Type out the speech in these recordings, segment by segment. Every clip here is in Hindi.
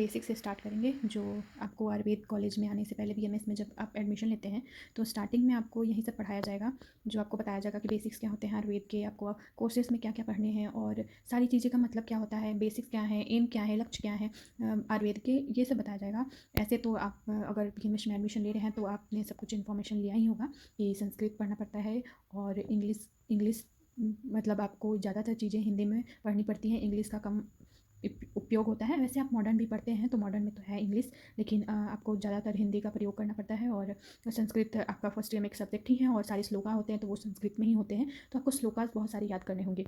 बेसिक से स्टार्ट करेंगे। जो आपको आयुर्वेद कॉलेज में आने से पहले बीएमएस में जब आप एडमिशन लेते हैं तो स्टार्टिंग में आपको यही सब पढ़ाया जाएगा। जो आपको बताया जाएगा कि बेसिक्स क्या होते हैं आयुर्वेद के, आपको कोर्सेज में क्या क्या पढ़ने हैं और सारी चीज़ें का मतलब क्या होता है, बेसिक्स क्या है, एम क्या है, लक्ष्य क्या है आयुर्वेद के, ये सब बताया जाएगा। ऐसे तो आप अगर बीएमएस में एडमिशन ले रहे हैं तो आपने सब कुछ इन्फॉर्मेशन लिया ही होगा कि संस्कृत पढ़ना पड़ता है और इंग्लिश मतलब आपको ज़्यादातर चीज़ें हिंदी में पढ़नी पड़ती हैं, इंग्लिश का कम उपयोग होता है। वैसे आप मॉडर्न भी पढ़ते हैं तो मॉडर्न में तो है इंग्लिश, लेकिन आपको ज़्यादातर हिंदी का प्रयोग करना पड़ता है। और संस्कृत आपका फर्स्ट ईयर में एक सब्जेक्ट ही है और सारे श्लोका होते हैं तो वो संस्कृत में ही होते हैं, तो आपको श्लोकास बहुत सारे याद करने होंगे।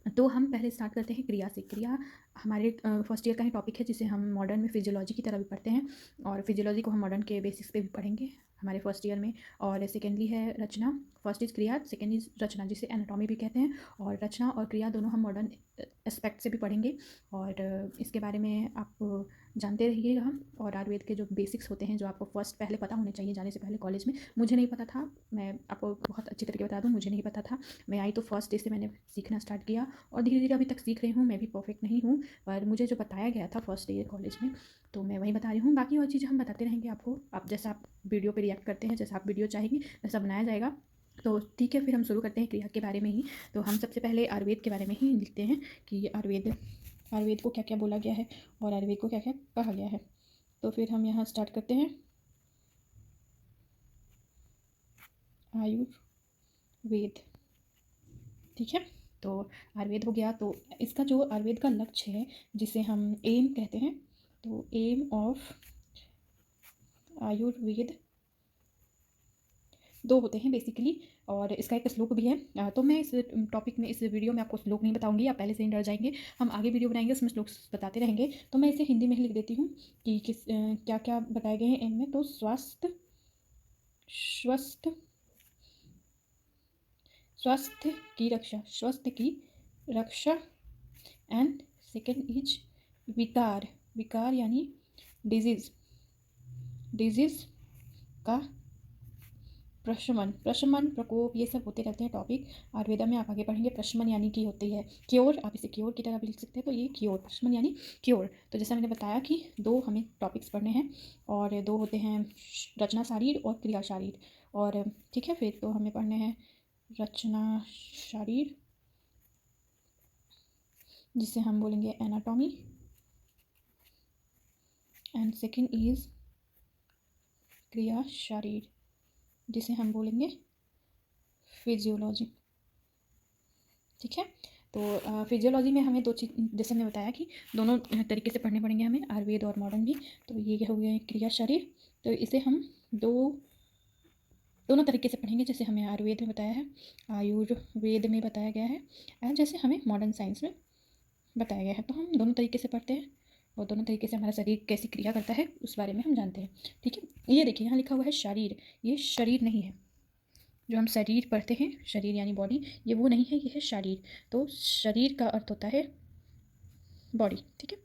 तो हम पहले स्टार्ट करते हैं क्रिया से। क्रिया हमारे फर्स्ट ईयर का ही टॉपिक है, जिसे हम मॉडर्न में फिजियोलॉजी की तरह भी पढ़ते हैं और फिजियोलॉजी को हम मॉडर्न के बेसिस पे भी पढ़ेंगे हमारे फर्स्ट ईयर में। और सेकेंडली है रचना। फर्स्ट इज़ क्रिया, सेकेंड इज़ रचना, जिसे एनाटॉमी भी कहते हैं। और रचना और क्रिया दोनों हम मॉडर्न एस्पेक्ट से भी पढ़ेंगे और इसके बारे में आप जानते रहिएगा। और आयुर्वेद के जो बेसिक्स होते हैं जो आपको फर्स्ट पहले पता होने चाहिए जाने से पहले कॉलेज में। मुझे नहीं पता था, मैं आपको बहुत अच्छी तरीके बता दूं, मुझे नहीं पता था। मैं आई तो फर्स्ट डे से मैंने सीखना स्टार्ट किया और धीरे धीरे अभी तक सीख रही हूँ। मैं भी परफेक्ट नहीं हूँ, पर मुझे जो बताया गया था फर्स्ट डे कॉलेज में तो मैं वही बता रही हूँ। बाकी और चीज़ें हम बताते रहेंगे आपको, आप जैसा आप वीडियो पे रिएक्ट करते हैं, जैसा आप वीडियो चाहेंगे वैसा बनाया जाएगा। तो ठीक है, फिर हम शुरू करते हैं क्रिया के बारे में ही। तो हम सबसे पहले आयुर्वेद के बारे में ही लिखते हैं कि आयुर्वेद को क्या क्या बोला गया है और आयुर्वेद को क्या क्या कहा गया है। तो फिर हम यहाँ स्टार्ट करते हैं आयुर्वेद। ठीक है, तो आयुर्वेद हो गया। तो इसका जो आयुर्वेद का लक्ष्य है जिसे हम एम कहते हैं, तो एम ऑफ आयुर्वेद दो होते हैं बेसिकली, और इसका एक श्लोक भी है। तो मैं इस टॉपिक में, इस वीडियो में आपको श्लोक नहीं बताऊंगी, आप पहले से ही डर जाएंगे। हम आगे वीडियो बनाएंगे उसमें श्लोक बताते रहेंगे। तो मैं इसे हिंदी में ही लिख देती हूँ कि किस क्या क्या बताए गए हैं एम में। तो स्वास्थ्य स्वास्थ्य की रक्षा एंड सेकेंड इज विकार यानी डिजीज का प्रशमन प्रकोप, ये सब होते रहते हैं टॉपिक आयुर्वेदा में। आप आगे पढ़ेंगे। प्रशमन यानी कि होती है क्योर, आप इसे क्योर की तरह भी लिख सकते हैं। तो ये क्योर, प्रशमन यानी क्योर। तो जैसा मैंने बताया कि दो हमें टॉपिक्स पढ़ने हैं और दो होते हैं रचना शारीर और क्रिया शारीर। और ठीक है, फिर तो हमें पढ़ने हैं रचना शारीर, जिसे हम बोलेंगे एनाटॉमी, एंड सेकेंड इज क्रिया शारीर, जिसे हम बोलेंगे फिजियोलॉजी। ठीक है, तो फिजियोलॉजी में हमें दो चीज़, जैसे मैंने बताया कि दोनों तरीके से पढ़ने पड़ेंगे हमें, आयुर्वेद और मॉडर्न भी। तो ये हो गया क्रिया शरीर, तो इसे हम दोनों तरीके से पढ़ेंगे, जैसे हमें आयुर्वेद में बताया गया है एंड जैसे हमें मॉडर्न साइंस में बताया गया है। तो हम दोनों तरीके से पढ़ते हैं और दोनों तरीके से हमारा शरीर कैसी क्रिया करता है उस बारे में हम जानते हैं। ठीक है, ये देखिए यहाँ लिखा हुआ है शरीर, ये शरीर नहीं है। जो हम शरीर पढ़ते हैं, शरीर यानी बॉडी, ये वो नहीं है, ये है शरीर। तो शरीर का अर्थ होता है बॉडी। ठीक है,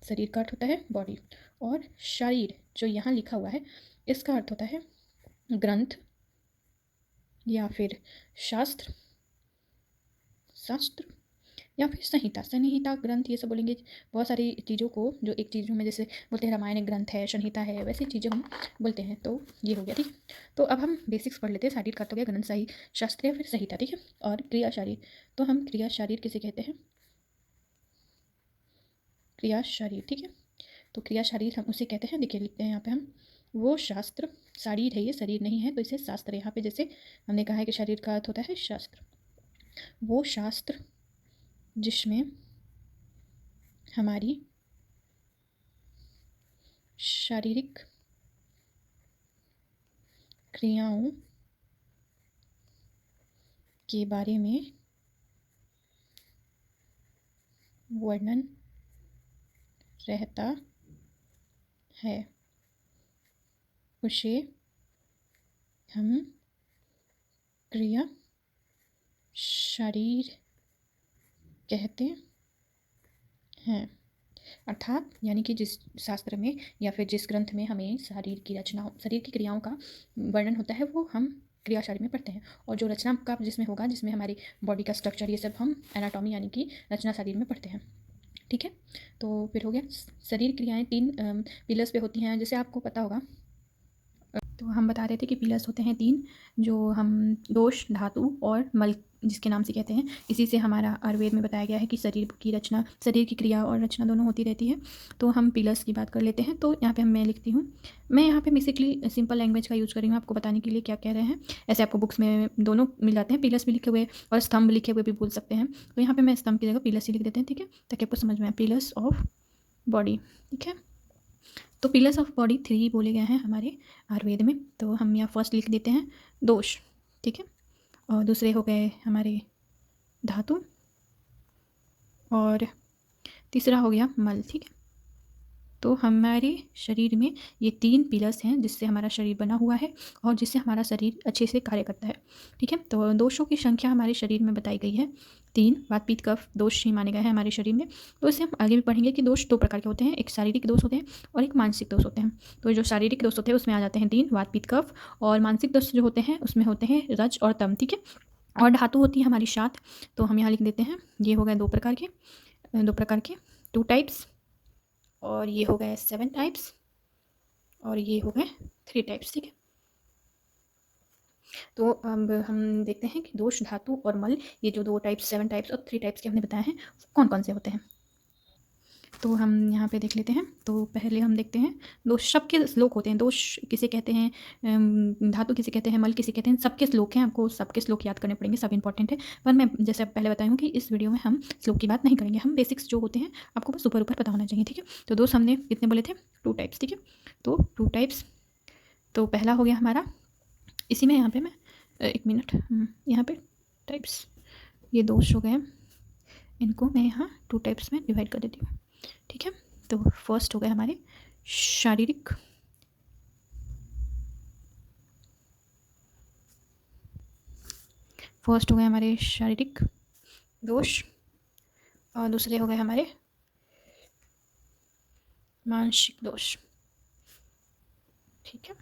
शरीर का अर्थ होता है बॉडी। और शरीर जो यहाँ लिखा हुआ है इसका अर्थ होता है ग्रंथ या फिर शास्त्र या फिर संहिता ग्रंथ, ये सब बोलेंगे। बहुत सारी चीज़ों को जो एक चीज़ों में, जैसे बोलते हैं रामायण ग्रंथ है, संहिता है, वैसी चीज़ें हम बोलते हैं। तो ये हो गया। ठीक, तो अब हम बेसिक्स पढ़ लेते हैं। शारीर का तो गया, ग्रंथ सही, शास्त्र या फिर संहिता। ठीक है, और क्रिया शारीर, तो हम क्रिया शारीर किसे कहते हैं, क्रिया शारीर। ठीक है, तो क्रिया शारीर हम उसे कहते हैं, देखिए लिखते हैं यहाँ पे हम, वो शास्त्र, शारीर है ये, शरीर नहीं है तो इसे शास्त्र, यहाँ पे जैसे हमने कहा है कि शरीर का अर्थ होता है शास्त्र, वो शास्त्र जिसमें हमारी शारीरिक क्रियाओं के बारे में वर्णन रहता है, उसे हम क्रिया शरीर कहते हैं। अर्थात यानी कि जिस शास्त्र में या फिर जिस ग्रंथ में हमें शरीर की रचना, शरीर की क्रियाओं का वर्णन होता है, वो हम क्रिया शरीर में पढ़ते हैं। और जो रचना का जिसमें होगा, जिसमें हमारी बॉडी का स्ट्रक्चर, ये सब हम एनाटॉमी यानी कि रचना शरीर में पढ़ते हैं। ठीक है। तो फिर हो गया शरीर क्रियाएँ 3 पिलर्स पे होती हैं, जैसे आपको पता होगा। तो हम बता रहे थे कि पिलर्स होते हैं 3, जो हम दोष, धातु और मल जिसके नाम से कहते हैं। इसी से हमारा आयुर्वेद में बताया गया है कि शरीर की रचना, शरीर की क्रिया और रचना दोनों होती रहती है। तो हम पिलर्स की बात कर लेते हैं। तो यहाँ पे मैं लिखती हूँ, मैं यहाँ पे बेसिकली सिंपल लैंग्वेज का यूज़ कर रही हूँ आपको बताने के लिए क्या कह रहे हैं। ऐसे आपको बुक्स में दोनों मिल जाते हैं, पिलर्स भी लिखे हुए और स्तंभ लिखे हुए भी बोल सकते हैं। तो यहाँ पर मैं स्तंभ की जगह पिलर्स ही लिख देते हैं, ठीक है, ताकि आपको समझ में आए। पिलर्स ऑफ बॉडी, ठीक है। तो पिलर्स ऑफ बॉडी 3 बोले गए हैं हमारे आयुर्वेद में। तो हम यहाँ फर्स्ट लिख देते हैं दोष, ठीक है, और दूसरे हो गए हमारे धातु और तीसरा हो गया मल, ठीक है। तो हमारे शरीर में ये 3 पिलर्स हैं जिससे हमारा शरीर बना हुआ है और जिससे हमारा शरीर अच्छे से कार्य करता है, ठीक है। तो दोषों की संख्या हमारे शरीर में बताई गई है 3, वात पित्त कफ दोष ही माने गए हैं हमारे शरीर में। तो इससे हम आगे भी पढ़ेंगे कि दोष 2 प्रकार के होते हैं, एक शारीरिक दोष होते हैं और एक मानसिक दोष होते हैं। तो जो शारीरिक दोष होते हैं उसमें आ जाते हैं 3, वात पित्त कफ, और मानसिक दोष जो होते हैं उसमें होते हैं रज और तम, ठीक है। और धातु होती है हमारी सात। तो हम यहाँ लिख देते हैं, ये हो गए 2 प्रकार के 2 टाइप्स, और ये हो गए 7 टाइप्स, और ये हो गए 3 टाइप्स, ठीक है। तो अब हम देखते हैं कि दोष, धातु और मल, ये जो 2 टाइप्स, 7 टाइप्स और 3 टाइप्स के हमने बताए हैं, कौन कौन से होते हैं। तो हम यहाँ पे देख लेते हैं। तो पहले हम देखते हैं दोष। सबके श्लोक होते हैं। दोष किसे कहते हैं, धातु किसे कहते हैं, मल किसे कहते हैं, सबके श्लोक हैं। आपको सबके श्लोक याद करने पड़ेंगे, सब इंपॉर्टेंट है। पर मैं जैसे पहले बताई हूँ कि इस वीडियो में हम श्लोक की बात नहीं करेंगे, हम बेसिक्स जो होते हैं आपको बस ऊपर ऊपर पता होना चाहिए, ठीक है। तो दोष हमने कितने बोले थे, 2 टाइप्स, ठीक है। तो 2 टाइप्स, तो पहला हो गया हमारा, इसी में यहाँ पे मैं 1 मिनट, यहाँ पे टाइप्स, ये दोष हो गए, इनको मैं यहाँ 2 टाइप्स में डिवाइड कर देती हूँ, ठीक है। तो फर्स्ट हो गए हमारे शारीरिक, दोष, और दूसरे हो गए हमारे मानसिक दोष, ठीक है।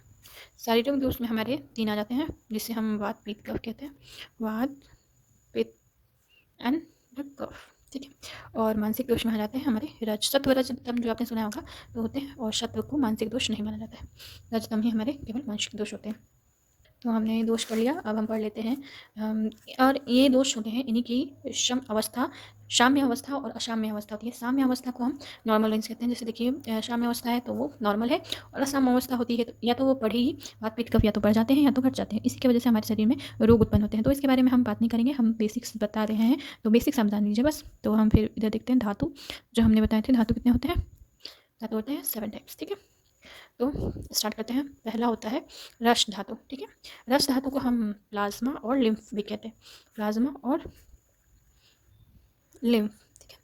शारीरिक दोष में हमारे 3 आ जाते हैं, जिसे हम वात पित्त कफ कहते हैं, वात पित्त एंड कफ, ठीक है। और मानसिक दोष में आ जाते हैं हमारे रज, सत्व रज तम, जो आपने सुना होगा तो होते हैं, और सत्व को मानसिक दोष नहीं माना जाता है, रज तम ही हमारे केवल मानसिक दोष होते हैं। तो हमने दोष पढ़ लिया, अब हम पढ़ लेते हैं। और ये दोष होते हैं, इन्हीं की साम्य अवस्था और असाम्य अवस्था होती है। साम्य अवस्था को हम नॉर्मल रेंज कहते हैं। जैसे देखिए, साम्य अवस्था है तो वो नॉर्मल है, और असाम्य अवस्था होती है तो या तो वो बढ़ी ही, वात पित्त कफ या तो बढ़ जाते हैं या तो घट जाते हैं। इसी की वजह से हमारे शरीर में रोग उत्पन्न होते हैं। तो इसके बारे में हम बात नहीं करेंगे, हम बेसिक्स बता रहे हैं, तो बेसिक्स हम जान लीजिए बस। तो हम फिर इधर देखते हैं धातु, जो हमने बताए थे धातु कितने होते हैं, धातु होते हैं 7 टाइप्स, ठीक है। तो स्टार्ट करते हैं। पहला होता है रस धातु, ठीक है। रस धातु को हम प्लाज्मा और लिम्फ भी कहते हैं, प्लाज्मा और लिम्फ, ठीक है।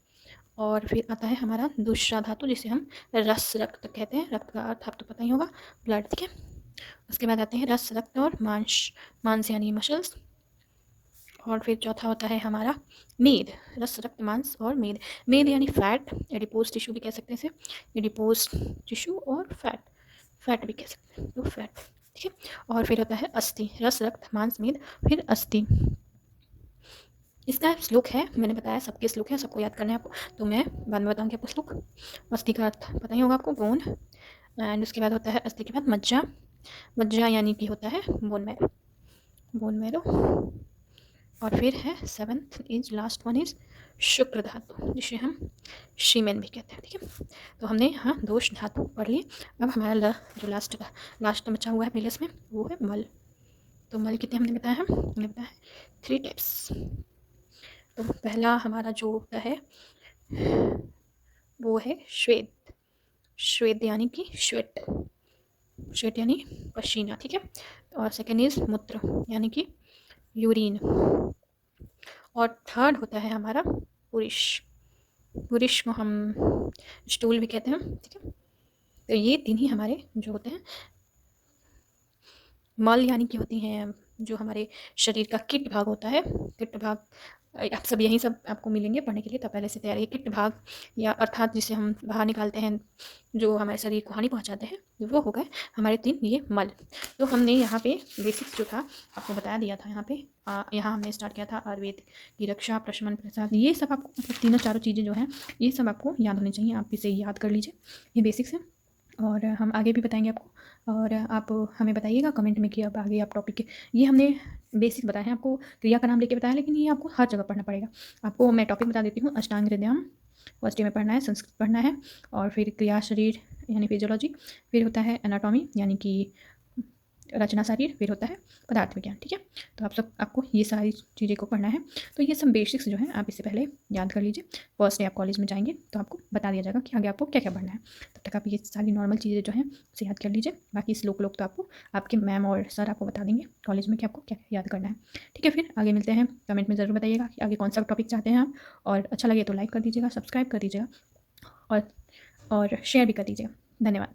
और फिर आता है हमारा दूसरा धातु, जिसे हम रस रक्त कहते हैं। रक्त का अर्थ आपको पता ही होगा, ब्लड, ठीक है। उसके बाद आते हैं रस रक्त और मांस यानी मसल्स। और फिर चौथा होता है हमारा मेद, रस रक्त मांस और मेद। मेद यानी फैट, एडिपोज टिश्यू भी कह सकते हैं इसे, एडिपोज टिश्यू और फैट भी कह सकते हैं, तो फैट, ठीक है। और फिर होता है अस्थि, रस रक्त मांस मेद, फिर अस्थि। इसका श्लोक है, मैंने बताया सबके श्लोक हैं, सबको याद करना है आपको, तो मैं बाद में बताऊंगी आपको श्लोक। अस्थि का अर्थ पता ही होगा आपको, बोन। एंड उसके बाद होता है अस्थि के बाद मज्जा, मज्जा यानी कि होता है बोन मैरो। और फिर है 7th is last one is शुक्र धातु, जिसे हम शीमेन भी कहते हैं, ठीक है। तो हमने यहाँ दोष धातु पढ़ लिए। अब हमारा जो लास्ट बचा हुआ है प्लेलिस्ट में, वो है मल। तो मल कितने हमने बताया है, हमने बताया 3 टाइप्स। तो पहला हमारा जो होता है वो है श्वेत यानी कि श्वेत यानी पसीना, ठीक है। और सेकेंड इज मूत्र यानी कि यूरिन। और थर्ड होता है हमारा पुरुष को हम स्टूल भी कहते हैं, ठीक है। तो ये 3 ही हमारे जो होते हैं। मल यानी कि होती हैं जो हमारे शरीर का किट भाग होता है, किट भाग आप सब यहीं सब आपको मिलेंगे पढ़ने के लिए। तो पहले से तैयारी किट भाग या अर्थात जिसे हम बाहर निकालते हैं, जो हमारे शरीर को हानि पहुंचाते हैं, वो हो गए हमारे 3 ये मल। तो हमने यहाँ पे बेसिक्स जो था आपको बता दिया था। यहाँ पे यहाँ हमने स्टार्ट किया था आयुर्वेद की रक्षा, प्रशमन, प्रसाद, ये सब आपको मतलब तीनों चारों चीज़ें जो हैं ये सब आपको याद होनी चाहिए। आप इसे याद कर लीजिए, ये बेसिक्स है। और हम आगे भी बताएंगे आपको, और आप हमें बताइएगा कमेंट में कि अब आगे आप टॉपिक के, ये हमने बेसिक बताया है आपको, क्रिया का नाम लेके बताया, लेकिन ये आपको हर जगह पढ़ना पड़ेगा। आपको मैं टॉपिक बता देती हूँ। अष्टांग हृदयम फर्स्ट डे में पढ़ना है, संस्कृत पढ़ना है, और फिर क्रिया शरीर यानी फिजियोलॉजी, फिर होता है एनाटॉमी यानी कि रचना शरीर, फिर होता है पदार्थ विज्ञान। ठीक है, तो आपको ये सारी चीज़ें को पढ़ना है। तो ये सब बेसिक्स जो है आप इससे पहले याद कर लीजिए। फर्स्ट डे आप कॉलेज में जाएंगे तो आपको बता दिया जाएगा कि आगे आपको क्या क्या पढ़ना है। तब तक आप ये सारी नॉर्मल चीज़ें जो हैं उसे याद कर लीजिए। बाकी श्लोक लोग तो आपको आपके मैम और सर आपको बता देंगे कॉलेज में कि आपको क्या याद करना है। ठीक है, फिर आगे मिलते हैं। कमेंट में ज़रूर बताइएगा कि आगे कौन सा टॉपिक चाहते हैं आप, और अच्छा लगे तो लाइक कर दीजिएगा, सब्सक्राइब कर दीजिएगा, और शेयर भी कर दीजिएगा। धन्यवाद।